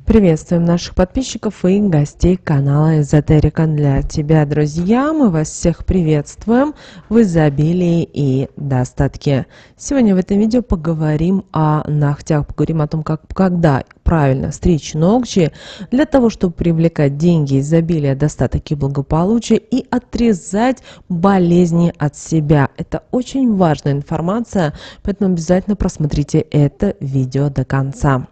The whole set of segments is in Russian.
Приветствуем наших подписчиков и гостей канала Эзотерика для тебя, друзья. Мы вас всех приветствуем в изобилии и достатке. Сегодня в этом видео поговорим о ногтях, поговорим о том, когда правильно стричь ногти для того, чтобы привлекать деньги, изобилие, достаток и благополучие и отрезать болезни от себя. Это очень важная информация, поэтому обязательно просмотрите это видео до конца.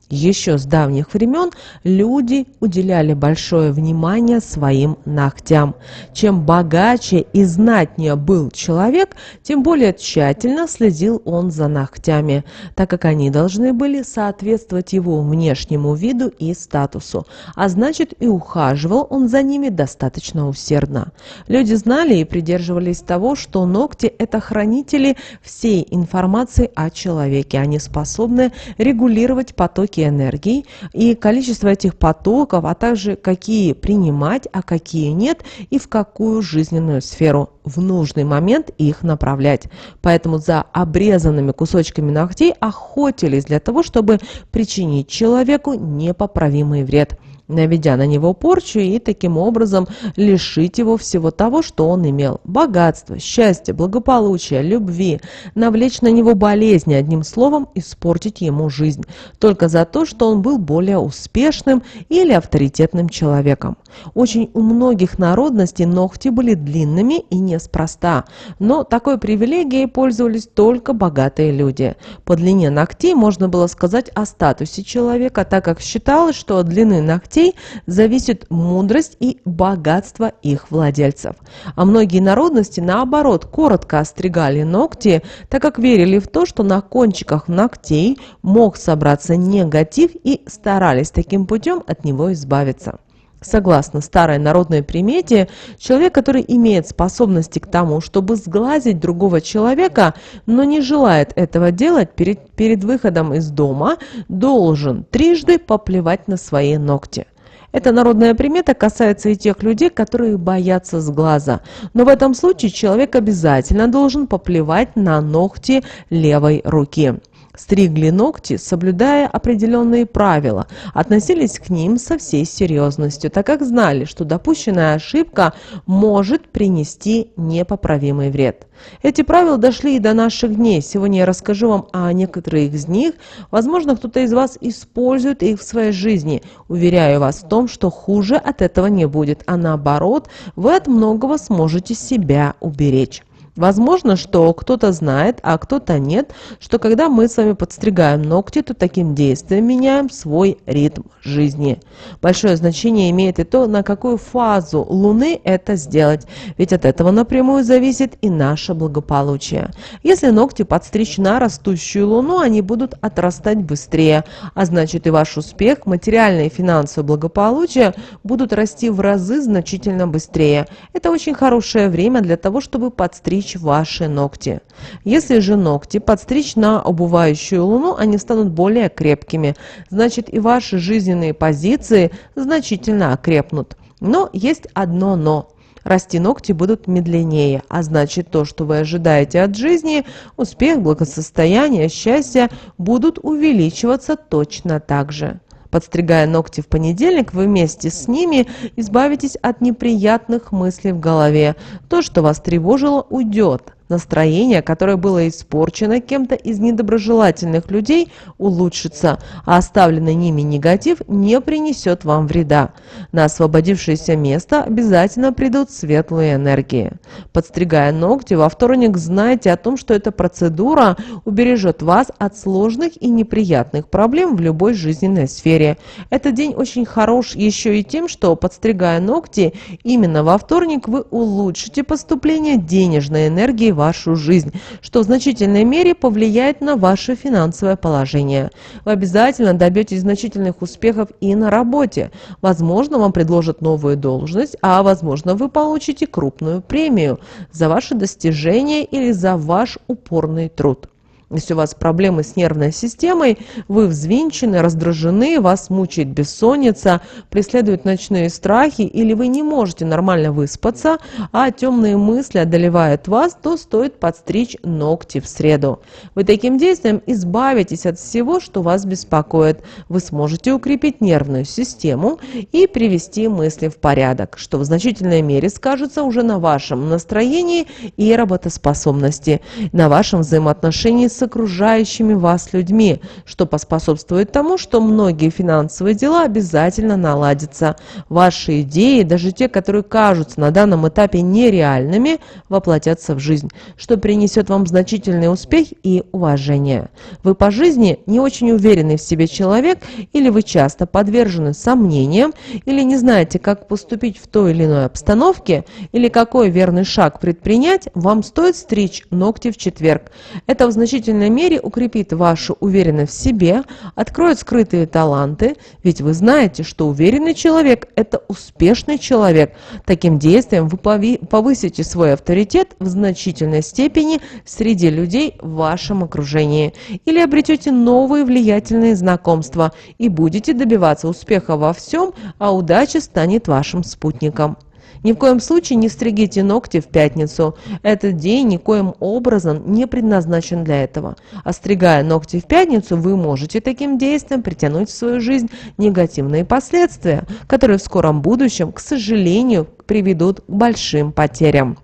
Еще с давних времен люди уделяли большое внимание своим ногтям. Чем богаче и знатнее был человек, тем более тщательно следил он за ногтями, так как они должны были соответствовать его внешнему виду и статусу, а значит и ухаживал он за ними достаточно усердно. Люди знали и придерживались того, что ногти – это хранители всей информации о человеке. Они способны регулировать потоки энергии и количество этих потоков, а также какие принимать, а какие нет и в какую жизненную сферу в нужный момент их направлять. Поэтому за обрезанными кусочками ногтей охотились для того, чтобы причинить человеку непоправимый вред, наведя на него порчу и таким образом лишить его всего того, что он имел. Богатство, счастье, благополучие, любви, навлечь на него болезни, одним словом, испортить ему жизнь. Только за то, что он был более успешным или авторитетным человеком. Очень у многих народностей ногти были длинными и неспроста, но такой привилегией пользовались только богатые люди. По длине ногтей можно было сказать о статусе человека, так как считалось, что от длины ногтей зависит мудрость и богатство их владельцев. А многие народности, наоборот, коротко остригали ногти, так как верили в то, что на кончиках ногтей мог собраться негатив и старались таким путем от него избавиться. Согласно старой народной примете, человек, который имеет способности к тому, чтобы сглазить другого человека, но не желает этого делать перед выходом из дома, должен трижды поплевать на свои ногти. Эта народная примета касается и тех людей, которые боятся сглаза. Но в этом случае человек обязательно должен поплевать на ногти левой руки. Стригли ногти, соблюдая определенные правила, относились к ним со всей серьезностью, так как знали, что допущенная ошибка может принести непоправимый вред. Эти правила дошли и до наших дней. Сегодня я расскажу вам о некоторых из них. Возможно, кто-то из вас использует их в своей жизни. Уверяю вас в том, что хуже от этого не будет, а наоборот, вы от многого сможете себя уберечь. Возможно, что кто-то знает, а кто-то нет, что когда мы с вами подстригаем ногти, то таким действием меняем свой ритм жизни. Большое значение имеет и то, на какую фазу Луны это сделать, ведь от этого напрямую зависит и наше благополучие. Если ногти подстричь на растущую Луну, они будут отрастать быстрее, а значит и ваш успех, материальное и финансовое благополучие будут расти в разы значительно быстрее. Это очень хорошее время для того, чтобы подстричь ваши ногти. Если же ногти подстричь на убывающую луну, они станут более крепкими, значит и ваши жизненные позиции значительно окрепнут. Но есть одно но. Расти ногти будут медленнее, а значит то, что вы ожидаете от жизни, успех, благосостояние, счастье будут увеличиваться точно так же. Подстригая ногти в понедельник, вы вместе с ними избавитесь от неприятных мыслей в голове. То, что вас тревожило, уйдет. Настроение, которое было испорчено кем-то из недоброжелательных людей, улучшится, а оставленный ними негатив не принесет вам вреда. На освободившееся место обязательно придут светлые энергии. Подстригая ногти во вторник, знайте о том, что эта процедура убережет вас от сложных и неприятных проблем в любой жизненной сфере. Этот день очень хорош еще и тем, что, подстригая ногти, именно во вторник вы улучшите поступление денежной энергии в вашу жизнь, что в значительной мере повлияет на ваше финансовое положение. Вы обязательно добьетесь значительных успехов и на работе. Возможно, вам предложат новую должность, а возможно, вы получите крупную премию за ваши достижения или за ваш упорный труд. Если у вас проблемы с нервной системой, вы взвинчены, раздражены, вас мучает бессонница, преследуют ночные страхи, или вы не можете нормально выспаться, а темные мысли одолевают вас, то стоит подстричь ногти в среду. Вы таким действием избавитесь от всего, что вас беспокоит. Вы сможете укрепить нервную систему и привести мысли в порядок, что в значительной мере скажется уже на вашем настроении и работоспособности, на вашем взаимоотношении с окружающими вас людьми, что поспособствует тому, что многие финансовые дела обязательно наладятся. Ваши идеи, даже те, которые кажутся на данном этапе нереальными, воплотятся в жизнь, что принесет вам значительный успех и уважение. Вы по жизни не очень уверенный в себе человек, или вы часто подвержены сомнениям, или не знаете, как поступить в той или иной обстановке, или какой верный шаг предпринять, вам стоит стричь ногти в четверг. Это в значительной мере укрепит вашу уверенность в себе, откроет скрытые таланты, ведь вы знаете, что уверенный человек – это успешный человек. Таким действием вы повысите свой авторитет в значительной степени среди людей в вашем окружении, или обретете новые влиятельные знакомства и будете добиваться успеха во всем, а удача станет вашим спутником. Ни в коем случае не стригите ногти в пятницу. Этот день никоим образом не предназначен для этого. Остригая ногти в пятницу, вы можете таким действием притянуть в свою жизнь негативные последствия, которые в скором будущем, к сожалению, приведут к большим потерям.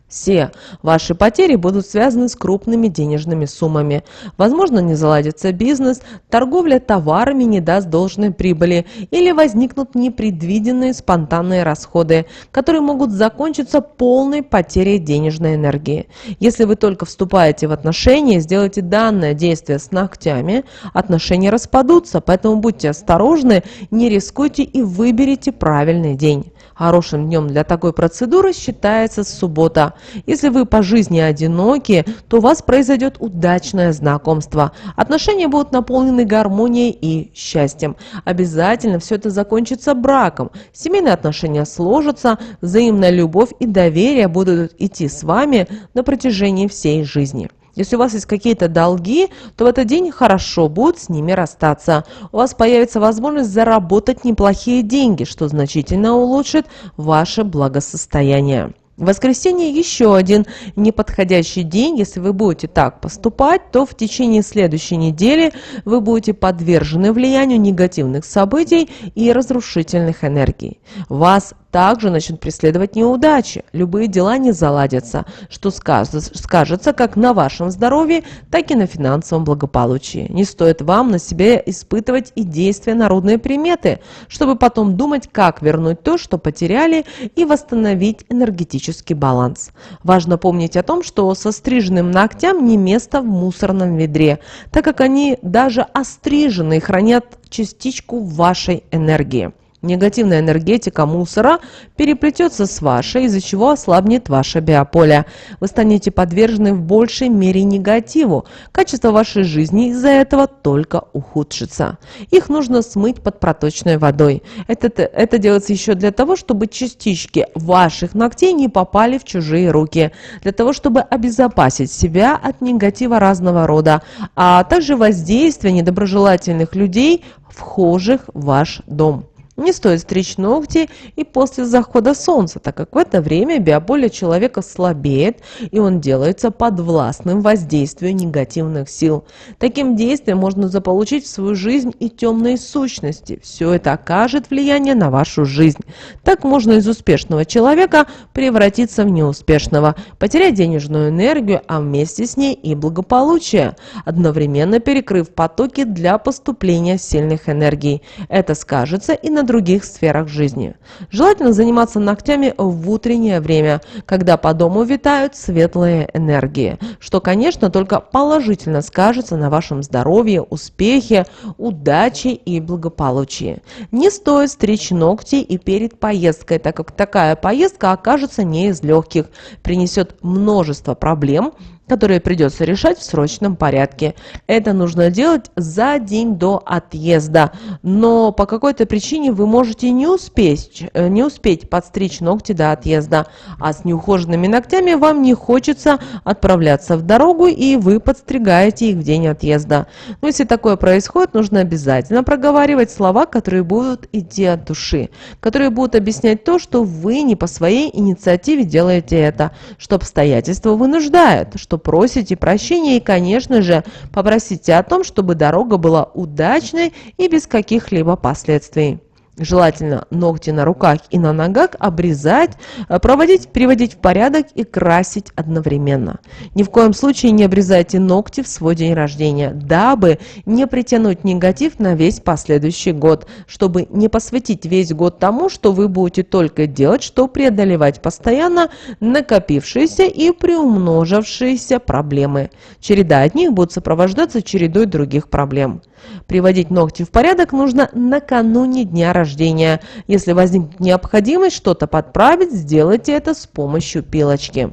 Все ваши потери будут связаны с крупными денежными суммами. Возможно, не заладится бизнес, торговля товарами не даст должной прибыли, или возникнут непредвиденные спонтанные расходы, которые могут закончиться полной потерей денежной энергии. Если вы только вступаете в отношения, сделаете данное действие с ногтями, отношения распадутся, поэтому будьте осторожны, не рискуйте и выберите правильный день. Хорошим днем для такой процедуры считается суббота. Если вы по жизни одиноки, то у вас произойдет удачное знакомство. Отношения будут наполнены гармонией и счастьем. Обязательно все это закончится браком. Семейные отношения сложатся, взаимная любовь и доверие будут идти с вами на протяжении всей жизни. Если у вас есть какие-то долги, то в этот день хорошо будет с ними расстаться. У вас появится возможность заработать неплохие деньги, что значительно улучшит ваше благосостояние. В воскресенье еще один неподходящий день. Если вы будете так поступать, то в течение следующей недели вы будете подвержены влиянию негативных событий и разрушительных энергий. Вас также начнут преследовать неудачи. Любые дела не заладятся, что скажется как на вашем здоровье, так и на финансовом благополучии. Не стоит вам на себе испытывать и действия народные приметы, чтобы потом думать, как вернуть то, что потеряли, и восстановить энергетический баланс. Важно помнить о том, что со стриженным ногтям не место в мусорном ведре, так как они даже остриженные хранят частичку вашей энергии. Негативная энергетика мусора переплетется с вашей, из-за чего ослабнет ваше биополе. Вы станете подвержены в большей мере негативу. Качество вашей жизни из-за этого только ухудшится. Их нужно смыть под проточной водой. Это делается еще для того, чтобы частички ваших ногтей не попали в чужие руки. Для того, чтобы обезопасить себя от негатива разного рода, а также воздействия недоброжелательных людей, вхожих в ваш дом. Не стоит стричь ногти и после захода солнца, так как в это время биополе человека слабеет, и он делается подвластным воздействию негативных сил. Таким действием можно заполучить в свою жизнь и темные сущности. Все это окажет влияние на вашу жизнь. Так можно из успешного человека превратиться в неуспешного, потерять денежную энергию, а вместе с ней и благополучие, одновременно перекрыв потоки для поступления сильных энергий. Это скажется и на других сферах жизни. Желательно заниматься ногтями в утреннее время, когда по дому витают светлые энергии, что, конечно, только положительно скажется на вашем здоровье, успехе, удаче и благополучии. Не стоит стричь ногти и перед поездкой, так как такая поездка окажется не из легких, принесет множество проблем, которые придется решать в срочном порядке. Это нужно делать за день до отъезда, но по какой-то причине вы можете не успеть подстричь ногти до отъезда, а с неухоженными ногтями вам не хочется отправляться в дорогу, и вы подстригаете их в день отъезда. Но если такое происходит, нужно обязательно проговаривать слова, которые будут идти от души, которые будут объяснять то, что вы не по своей инициативе делаете это, что обстоятельства вынуждают, что просите прощения и, конечно же, попросите о том, чтобы дорога была удачной и без каких-либо последствий. Желательно ногти на руках и на ногах обрезать, приводить в порядок и красить одновременно. Ни в коем случае не обрезайте ногти в свой день рождения, дабы не притянуть негатив на весь последующий год, чтобы не посвятить весь год тому, что вы будете только делать, что преодолевать постоянно накопившиеся и приумножившиеся проблемы. Череда от них будет сопровождаться чередой других проблем. Приводить ногти в порядок нужно накануне дня рождения. Если возникнет необходимость что-то подправить, сделайте это с помощью пилочки.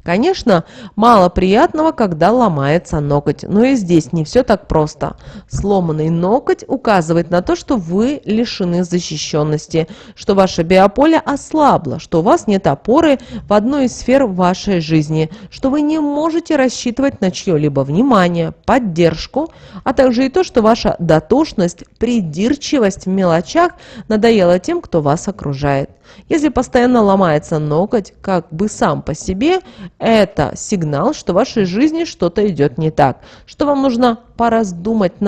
Конечно, мало приятного, когда ломается ноготь, но и здесь не все так просто. Сломанный ноготь указывает на то, что вы лишены защищенности, что ваше биополе ослабло, что у вас нет опоры в одной из сфер вашей жизни, что вы не можете рассчитывать на чье-либо внимание, поддержку, а также и то, что ваша дотошность, придирчивость в мелочах надоела тем, кто вас окружает. Если постоянно ломается ноготь, как бы сам по себе, это сигнал, что в вашей жизни что-то идет не так, что вам нужно пораздумывать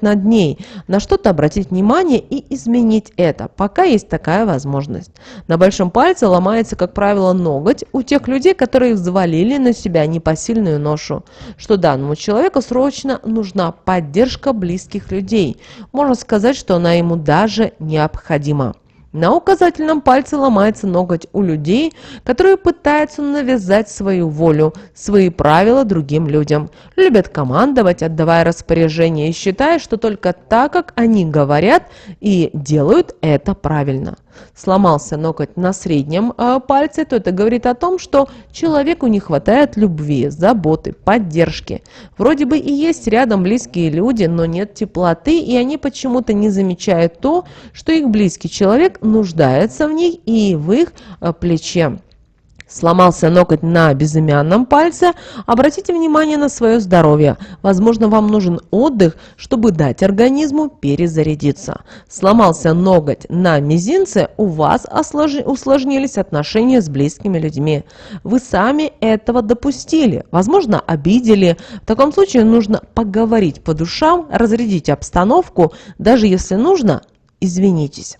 над ней, на что-то обратить внимание и изменить это, пока есть такая возможность. На большом пальце ломается, как правило, ноготь у тех людей, которые взвалили на себя непосильную ношу, что данному человеку срочно нужна поддержка близких людей. Можно сказать, что она ему даже необходима. На указательном пальце ломается ноготь у людей, которые пытаются навязать свою волю, свои правила другим людям, любят командовать, отдавая распоряжения и считая, что только так, как они говорят и делают, это правильно. Сломался ноготь на среднем пальце, то это говорит о том, что человеку не хватает любви, заботы, поддержки. Вроде бы и есть рядом близкие люди, но нет теплоты, и они почему-то не замечают то, что их близкий человек нуждается в них и в их плече. Сломался ноготь на безымянном пальце, обратите внимание на свое здоровье. Возможно, вам нужен отдых, чтобы дать организму перезарядиться. Сломался ноготь на мизинце, у вас усложнились отношения с близкими людьми. Вы сами этого допустили, возможно, обидели. В таком случае нужно поговорить по душам, разрядить обстановку, даже если нужно, извинитесь.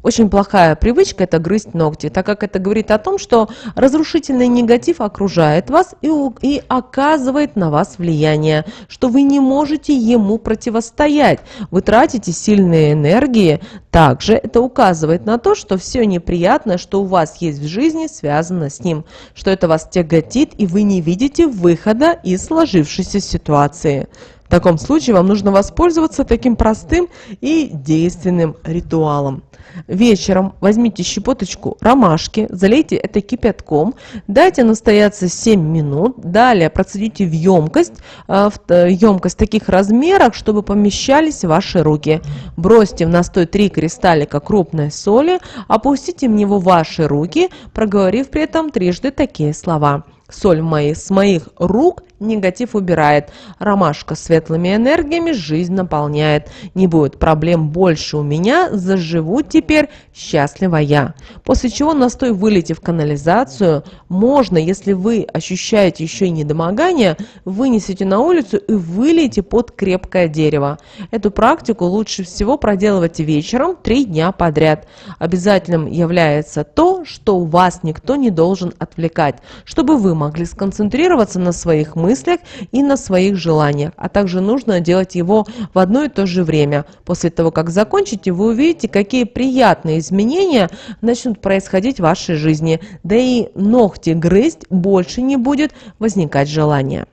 Очень плохая привычка – это грызть ногти, так как это говорит о том, что разрушительный негатив окружает вас и оказывает на вас влияние, что вы не можете ему противостоять. Вы тратите сильные энергии. Также это указывает на то, что все неприятное, что у вас есть в жизни, связано с ним, что это вас тяготит, и вы не видите выхода из сложившейся ситуации. В таком случае вам нужно воспользоваться таким простым и действенным ритуалом. Вечером возьмите щепоточку ромашки, залейте это кипятком, дайте настояться 7 минут, далее процедите в емкость таких размерах, чтобы помещались ваши руки. Бросьте в настой 3 кристаллика крупной соли, опустите в него ваши руки, проговорив при этом трижды такие слова. Соль с моих рук негатив убирает. Ромашка светлыми энергиями жизнь наполняет. Не будет проблем больше у меня. Заживу теперь счастлива я. После чего настой вылейте в канализацию. Можно, если вы ощущаете еще и недомогание, вынесите на улицу и вылейте под крепкое дерево. Эту практику лучше всего проделывать вечером 3 дня подряд. Обязательным является то, что вас никто не должен отвлекать, чтобы вы могли сконцентрироваться на своих мыслях и на своих желаниях, а также нужно делать его в одно и то же время. После того, как закончите, вы увидите, какие приятные изменения начнут происходить в вашей жизни, да и ногти грызть больше не будет возникать желания.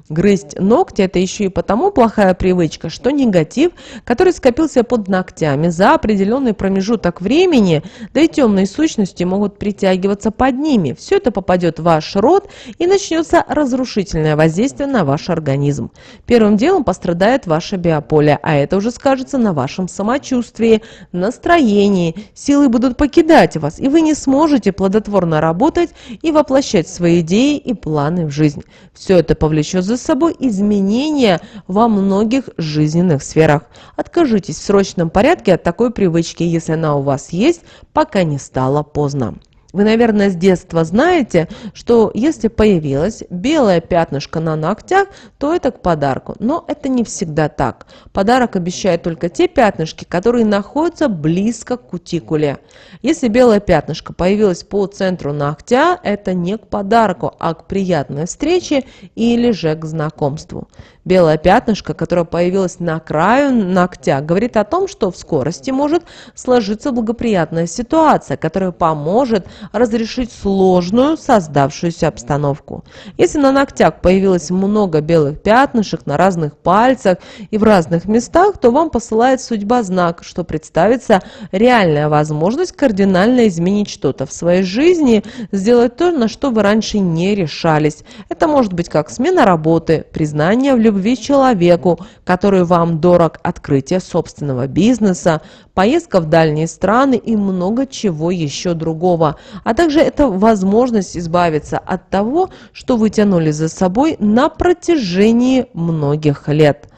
Грызть ногти – это еще и потому плохая привычка, что негатив, который скопился под ногтями за определенный промежуток времени, да и темные сущности могут притягиваться под ними. Все это попадет в ваш рот и начнется разрушительное воздействие на ваш организм. Первым делом пострадает ваше биополе, а это уже скажется на вашем самочувствии, настроении. Силы будут покидать вас, и вы не сможете плодотворно работать и воплощать свои идеи и планы в жизнь. Все это повлечет за собой изменения во многих жизненных сферах. Откажитесь в срочном порядке от такой привычки, если она у вас есть, пока не стало поздно. Вы, наверное, с детства знаете, что если появилось белое пятнышко на ногтях, то это к подарку. Но это не всегда так. Подарок обещает только те пятнышки, которые находятся близко к кутикуле. Если белое пятнышко появилось по центру ногтя, это не к подарку, а к приятной встрече или же к знакомству. Белое пятнышко, которое появилось на краю ногтя, говорит о том, что в скорости может сложиться благоприятная ситуация, которая поможет разрешить сложную создавшуюся обстановку. Если на ногтях появилось много белых пятнышек на разных пальцах и в разных местах, то вам посылает судьба знак, что представится реальная возможность кардинально изменить что-то в своей жизни, сделать то, на что вы раньше не решались. Это может быть как смена работы, признание в любви человеку, который вам дорог, открытие собственного бизнеса, поездка в дальние страны и много чего еще другого. А также это возможность избавиться от того, что вы тянули за собой на протяжении многих лет.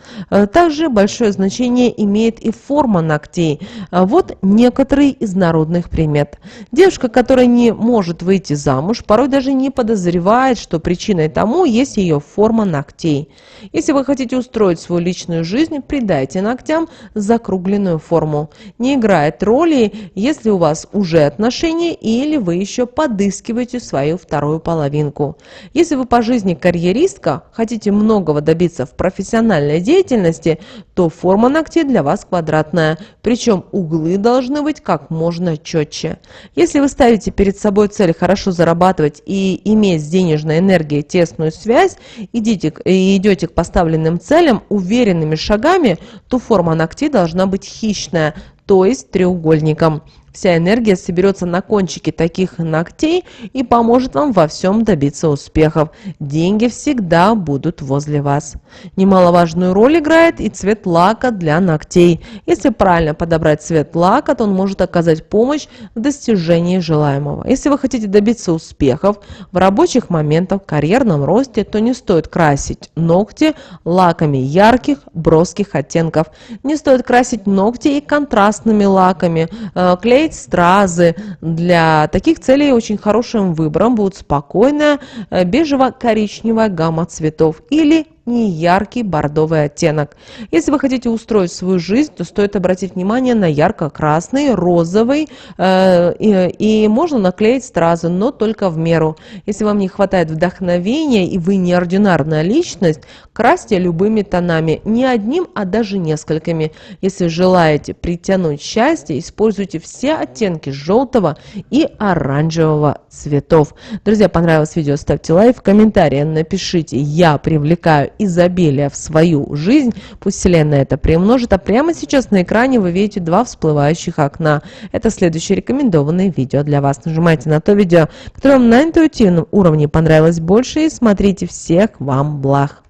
Также большое значение имеет и форма ногтей. Вот некоторые из народных примет. Девушка, которая не может выйти замуж, порой даже не подозревает, что причиной тому есть ее форма ногтей. Если вы хотите устроить свою личную жизнь, придайте ногтям закругленную форму. Не играет роли, если у вас уже отношения или вы еще подыскиваете свою вторую половинку. Если вы по жизни карьеристка, хотите многого добиться в профессиональной деятельности, то форма ногтей для вас квадратная, причем углы должны быть как можно четче. Если вы ставите перед собой цель хорошо зарабатывать и иметь с денежной энергией тесную связь, идете к поставленным целям уверенными шагами, то форма ногтей должна быть хищная, то есть треугольником. Вся энергия соберется на кончике таких ногтей и поможет вам во всем добиться успехов. Деньги всегда будут возле вас. Немаловажную роль играет и цвет лака для ногтей. Если правильно подобрать цвет лака, то он может оказать помощь в достижении желаемого. Если вы хотите добиться успехов в рабочих моментах, карьерном росте, то не стоит красить ногти лаками ярких, броских оттенков. Не стоит красить ногти и контрастными лаками, клеить стразы. Для таких целей очень хорошим выбором будет спокойная бежево-коричневая гамма цветов или неяркий бордовый оттенок. Если вы хотите устроить свою жизнь, то стоит обратить внимание на ярко-красный, розовый и можно наклеить стразы, но только в меру. Если вам не хватает вдохновения и вы неординарная личность, красьте любыми тонами, не одним, а даже несколькими. Если желаете притянуть счастье, используйте все оттенки желтого и оранжевого цветов. Друзья, понравилось видео, ставьте лайк, в комментарии напишите «Я привлекаю изобилие в свою жизнь», пусть Вселенная это приумножит, а прямо сейчас на экране вы видите 2 всплывающих окна. Это следующее рекомендованное видео для вас. Нажимайте на то видео, которое вам на интуитивном уровне понравилось больше, и смотрите. Всех вам благ!